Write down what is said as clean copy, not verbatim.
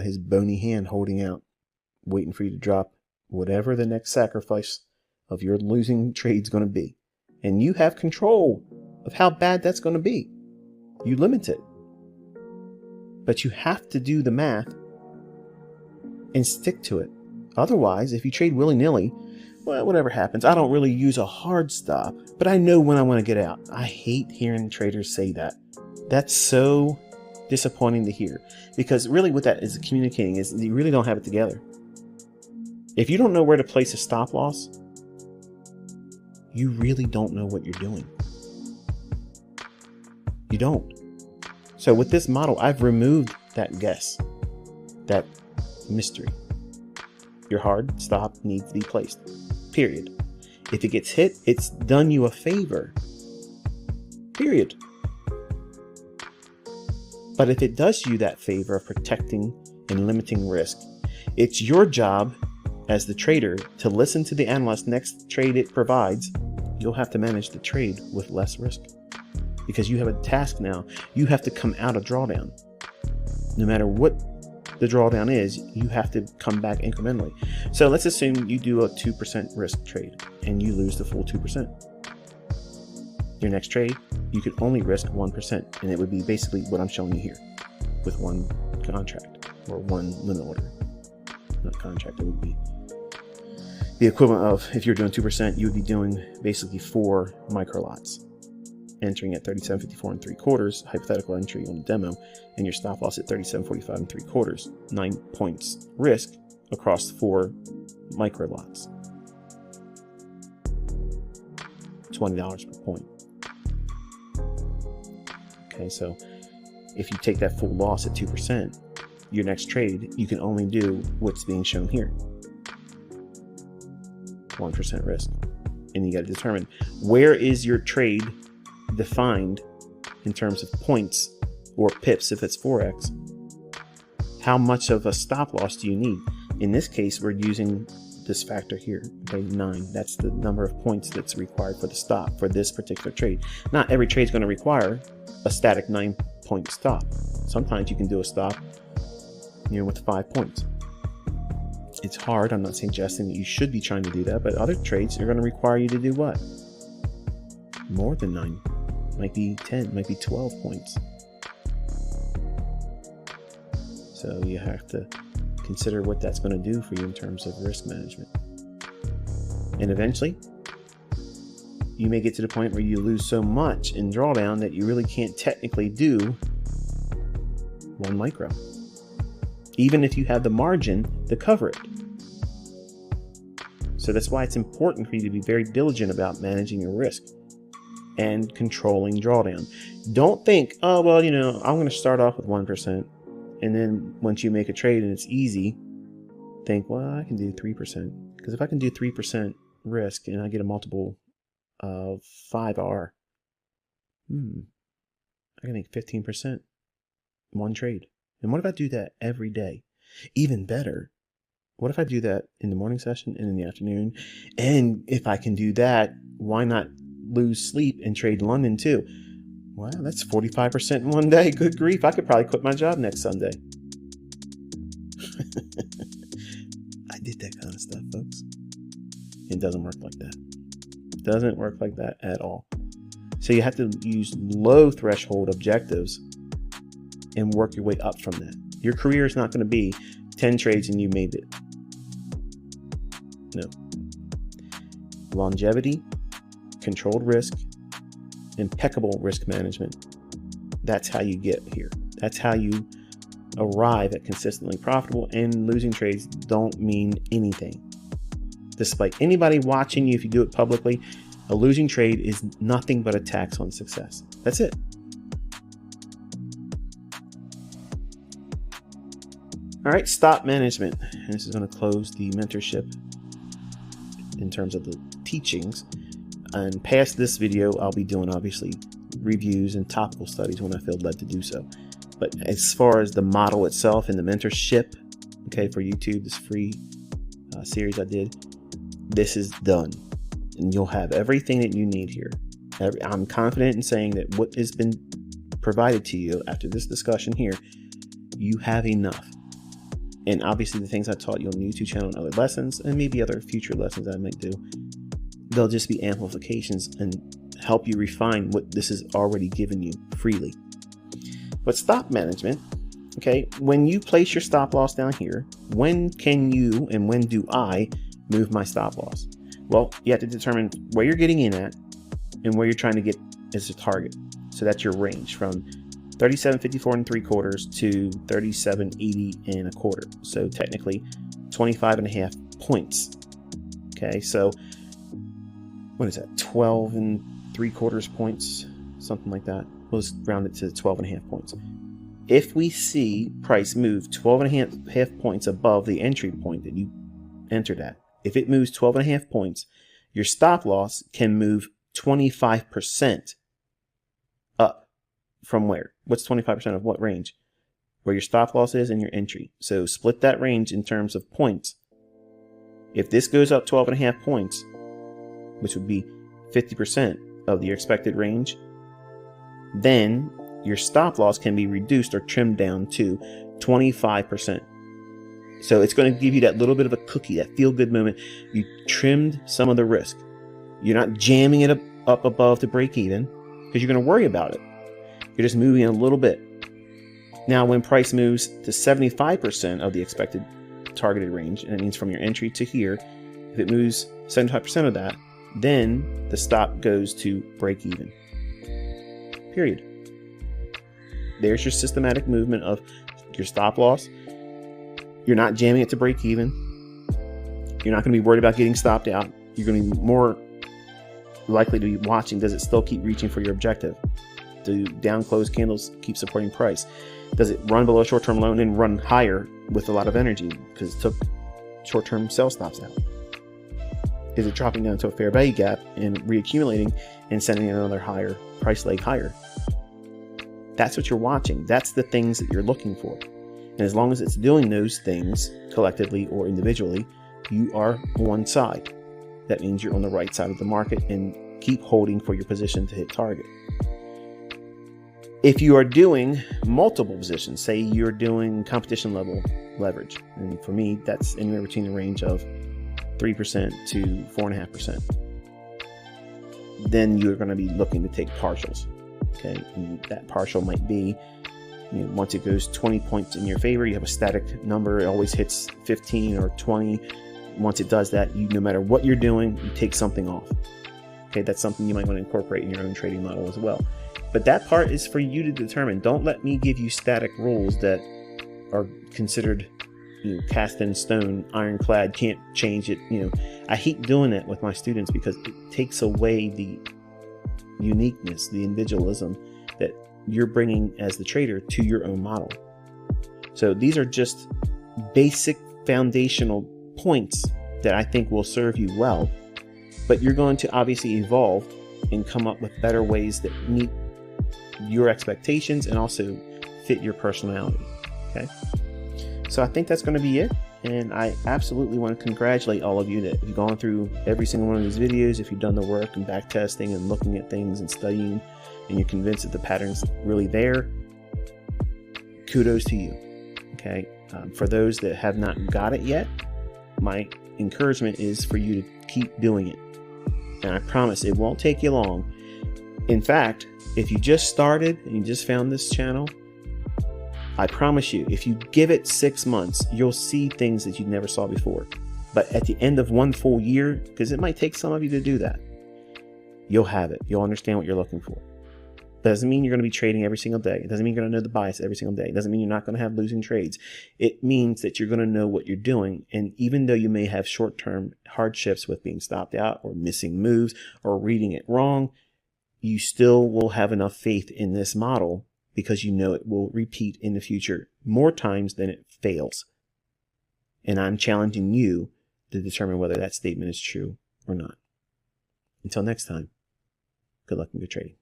his bony hand holding out, waiting for you to drop whatever the next sacrifice of your losing trade's going to be. And you have control of how bad that's going to be. You limit it. But you have to do the math and stick to it. Otherwise, if you trade willy-nilly, well, whatever happens, I don't really use a hard stop, but I know when I want to get out. I hate hearing traders say that. That's so disappointing to hear, because really what that is communicating is you really don't have it together. If you don't know where to place a stop loss, you really don't know what you're doing. You don't. So with this model, I've removed that guess, that mystery. Your hard stop needs to be placed, period. If it gets hit, it's done you a favor, period. But if it does you that favor of protecting and limiting risk, it's your job as the trader to listen to the analyst next trade it provides. You'll have to manage the trade with less risk because you have a task now. You have to come out of drawdown. No matter what the drawdown is, you have to come back incrementally. So let's assume you do a 2% risk trade and you lose the full 2%. Your next trade, you could only risk 1%, and it would be basically what I'm showing you here with one contract or one limit order. Not contract, it would be the equivalent of, if you're doing 2%, you would be doing basically 4 micro lots, entering at 37.54 3/4, hypothetical entry on the demo, and your stop loss at 37.45 3/4, 9 points risk across 4 micro lots, $20 per point. Okay, so if you take that full loss at 2%, your next trade, you can only do what's being shown here. 1% risk. And you got to determine, where is your trade defined in terms of points or pips if it's Forex? How much of a stop loss do you need? In this case, we're using this factor here, okay, 9. That's the number of points that's required for the stop for this particular trade. Not every trade is going to require a static 9-point stop. Sometimes you can do a stop, with 5 points. It's hard. I'm not suggesting that you should be trying to do that, but other trades are going to require you to do what? More than 9. Might be 10, might be 12 points. So you have to consider what that's going to do for you in terms of risk management. And eventually, you may get to the point where you lose so much in drawdown that you really can't technically do 1 micro, even if you have the margin to cover it. So that's why it's important for you to be very diligent about managing your risk and controlling drawdown. Don't think, oh, well, I'm going to start off with 1%. And then once you make a trade and it's easy, think, well, I can do 3%. Because if I can do 3% risk and I get a multiple of 5R, I can make 15% one trade. And what if I do that every day? Even better, what if I do that in the morning session and in the afternoon? And if I can do that, why not lose sleep and trade London too? Wow, that's 45% in one day. Good grief, I could probably quit my job next Sunday. I did that kind of stuff, folks. It doesn't work like that. It doesn't work like that at all. So you have to use low threshold objectives and work your way up from that. Your career is not going to be 10 trades and you made it. No. Longevity, controlled risk, impeccable risk management. That's how you get here. That's how you arrive at consistently profitable, and losing trades don't mean anything. Despite anybody watching you, if you do it publicly, a losing trade is nothing but a tax on success. That's it. All right, stop management. And this is going to close the mentorship in terms of the teachings. And past this video, I'll be doing obviously reviews and topical studies when I feel led to do so. But as far as the model itself and the mentorship, okay, for YouTube, this free series I did, this is done. And you'll have everything that you need here. I'm confident in saying that what has been provided to you after this discussion here, you have enough. And obviously the things I taught you on the YouTube channel and other lessons, and maybe other future lessons I might do, they'll just be amplifications and help you refine what this has already given you freely. But stop management, okay, when you place your stop loss down here, when can you and when do I move my stop loss? Well, you have to determine where you're getting in at and where you're trying to get as a target. So that's your range from 37.54 and 3/4 to 37.80 and 1/4. So technically 25.5 points. Okay, so what is that? 12 and 3/4 points, something like that. We'll just round it to 12.5 points. If we see price move 12.5 points above the entry point that you entered at, if it moves 12.5 points, your stop loss can move 25% up. From where? What's 25% of what range? Where your stop loss is and your entry. So split that range in terms of points. If this goes up 12.5 points, which would be 50% of your expected range, then your stop loss can be reduced or trimmed down to 25%. So it's going to give you that little bit of a cookie, that feel-good moment. You trimmed some of the risk. You're not jamming it up above to break even because you're going to worry about it. You're just moving a little bit. Now, when price moves to 75% of the expected targeted range, and it means from your entry to here, if it moves 75% of that, then the stop goes to break even. Period. There's your systematic movement of your stop loss. You're not jamming it to break even. You're not going to be worried about getting stopped out. You're going to be more likely to be watching, does it still keep reaching for your objective? Do down close candles keep supporting price? Does it run below short-term low and then run higher with a lot of energy because it took short-term sell stops out? Is it dropping down to a fair value gap and reaccumulating and sending another higher price leg higher? That's what you're watching. That's the things that you're looking for. And as long as it's doing those things collectively or individually, you are on one side. That means you're on the right side of the market, and keep holding for your position to hit target. If you are doing multiple positions, say you're doing competition level leverage, and for me, that's anywhere between the range of 3% to 4.5%, then you're going to be looking to take partials. Okay, and that partial might be, once it goes 20 points in your favor, you have a static number. It always hits 15 or 20. Once it does that, no matter what you're doing, you take something off. Okay, that's something you might want to incorporate in your own trading model as well. But that part is for you to determine. Don't let me give you static rules that are considered, cast in stone, ironclad, can't change it. I hate doing that with my students because it takes away the uniqueness, the individualism that you're bringing as the trader to your own model. So these are just basic foundational points that I think will serve you well, but you're going to obviously evolve and come up with better ways that meet your expectations and also fit your personality. Okay, so I think that's going to be it, and I absolutely want to congratulate all of you that have gone through every single one of these videos. If you've done the work and back testing and looking at things and studying, and you're convinced that the pattern's really there, kudos to you. Okay, for those that have not got it yet, my encouragement is for you to keep doing it, and I promise it won't take you long. In fact, if you just started and you just found this channel, I promise you, if you give it 6 months, you'll see things that you never saw before. But at the end of 1 full year, because it might take some of you to do that, you'll have it. You'll understand what you're looking for. Doesn't mean you're going to be trading every single day. It doesn't mean you're going to know the bias every single day. It doesn't mean you're not going to have losing trades. It means that you're going to know what you're doing. And even though you may have short-term hardships with being stopped out or missing moves or reading it wrong, you still will have enough faith in this model because you know it will repeat in the future more times than it fails. And I'm challenging you to determine whether that statement is true or not. Until next time, good luck and good trading.